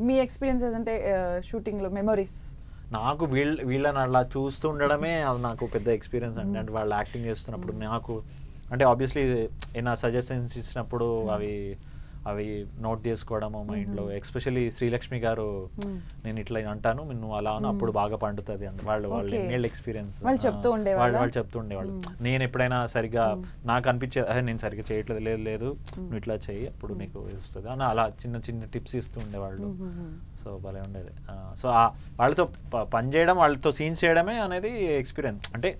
మీ experiences అంటే షూటింగ్లో memories? నాకు వీళ్ళని అలా చూస్తూ ఉండడమే అది నాకు పెద్ద ఎక్స్పీరియన్స్ అండి. అంటే వాళ్ళు యాక్టింగ్ చేస్తున్నప్పుడు నాకు అంటే ఆబ్వియస్లీ ఏమైనా సజెషన్స్ ఇచ్చినప్పుడు అవి నోట్ చేసుకోవడము మైండ్లో. ఎస్పెషల్లీ శ్రీలక్ష్మి గారు నేను ఇట్లా అంటాను నువ్వు అలా అప్పుడు బాగా పండుతుంది అని వాళ్ళు ఎన్నేళ్ళ ఎక్స్పీరియన్స్ వాళ్ళు చెప్తూ ఉండేవాళ్ళు. నేను ఎప్పుడైనా సరిగ్గా నాకు అనిపించే నేను సరిగ్గా చేయట్లేదు, లేదు నువ్వు ఇట్లా చెయ్యి అప్పుడు నీకు వస్తుంది అని అలా చిన్న చిన్న టిప్స్ ఇస్తూ ఉండేవాళ్ళు. సో భలే ఉండేది. సో వాళ్ళతో పనిచేయడం, వాళ్ళతో సీన్స్ చేయడమే అనేది ఎక్స్పీరియన్స్. అంటే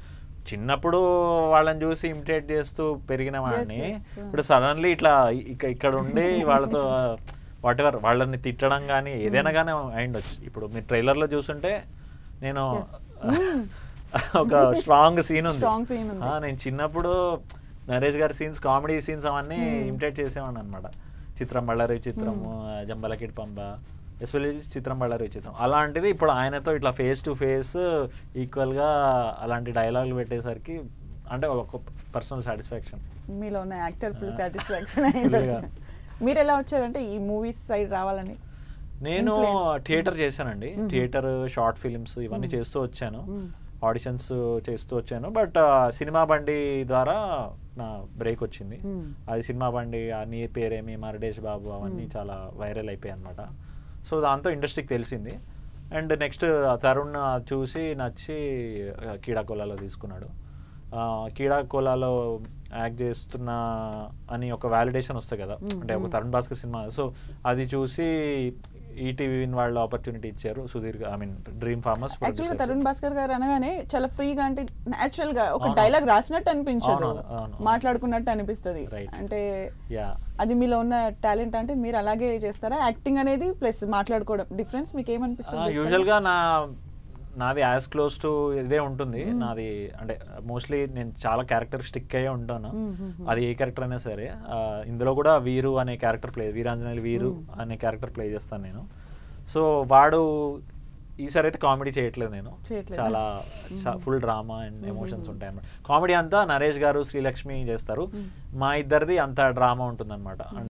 చిన్నప్పుడు వాళ్ళని చూసి ఇమిటేట్ చేస్తూ పెరిగిన వాడిని ఇప్పుడు సడన్లీ ఇట్లా ఇక్కడ ఉండి వాళ్ళతో వాట్ ఎవర్ వాళ్ళని తిట్టడం కానీ ఏదైనా కానీ అయిండొచ్చు. ఇప్పుడు మీరు ట్రైలర్లో చూస్తుంటే నేను ఒక స్ట్రాంగ్ సీన్ ఉంది. నేను చిన్నప్పుడు నరేష్ గారి సీన్స్, కామెడీ సీన్స్ అవన్నీ ఇమిటేట్ చేసేవాడిని అనమాట. చిత్రం బళ్ళారి చిత్రము, జంబలకిడ్ పంబ, ఎస్పెషల్లీ చిత్రం బళ్ళారి చిత్రం. అలాంటిది ఇప్పుడు ఆయనతో ఇట్లా ఫేస్ టు ఫేస్ ఈక్వల్గా అలాంటి డైలాగులు పెట్టేసరికి అంటే ఒక పర్సనల్ సాటిస్ఫాక్షన్. మీలో ఉన్న యాక్టర్ ఫుల్ సాటిస్ఫాక్షన్. మీరు ఎలా వచ్చారంటే ఈ మూవీస్ సైడ్ రావాలని? నేను థియేటర్ చేశానండి. థియేటర్, షార్ట్ ఫిలిమ్స్ ఇవన్నీ చేస్తూ వచ్చాను, ఆడిషన్స్ చేస్తూ వచ్చాను. బట్ సినిమా బండి ద్వారా నా బ్రేక్ వచ్చింది. అది సినిమా బండి, నీ పేరేమి, మరడేష్ బాబు అవన్నీ చాలా వైరల్ అయిపోయాయి అనమాట. సో దాంతో ఇండస్ట్రీకి తెలిసింది. అండ్ నెక్స్ట్ తరుణ్ చూసి నచ్చి కీడాకోలాలో తీసుకున్నాడు. కీడాకోలాలో యాక్ట్ చేస్తున్నా అని ఒక వ్యాలిడేషన్ వస్తుంది కదా, అంటే ఒక తరుణ్ భాస్కర్ సినిమా. సో అది చూసి ఈటీవీ వాళ్ళు ఆపర్చునిటీ ఇచ్చారు. Sudheer, I mean dream farmers. యాక్చువల్గా తరుణ్ భాస్కర్ గారు అనగానే చాలా ఫ్రీగా, అంటే న్యాచురల్ గా ఒక డైలాగ్ రాసినట్టు అనిపించదు, మాట్లాడుకున్నట్టు అనిపిస్తుంది. అంటే అది మీలో ఉన్న టాలెంట్. అంటే మీరు అలాగే చేస్తారా యాక్టింగ్ అనేది ప్లస్ మాట్లాడుకోవడం? డిఫరెన్స్ మీకు ఏమనిపిస్తుంది? యూజువల్ గా నాది యాజ్ క్లోజ్ టు ఇదే ఉంటుంది నాది. అంటే మోస్ట్లీ నేను చాలా క్యారెక్టర్ స్టిక్ అయ్యే ఉంటాను. అది ఏ క్యారెక్టర్ అయినా సరే. ఇందులో కూడా వీరు అనే క్యారెక్టర్ వీరాంజనేయులు వీరు అనే క్యారెక్టర్ ప్లే చేస్తాను నేను. సో వాడు ఈసారి అయితే కామెడీ చేయట్లేదు నేను, చాలా ఫుల్ డ్రామా అండ్ ఎమోషన్స్ ఉంటాయి అన్నమాట. కామెడీ అంతా నరేష్ గారు, శ్రీలక్ష్మి చేస్తారు. మా ఇద్దరిది అంత డ్రామా ఉంటుంది అనమాట.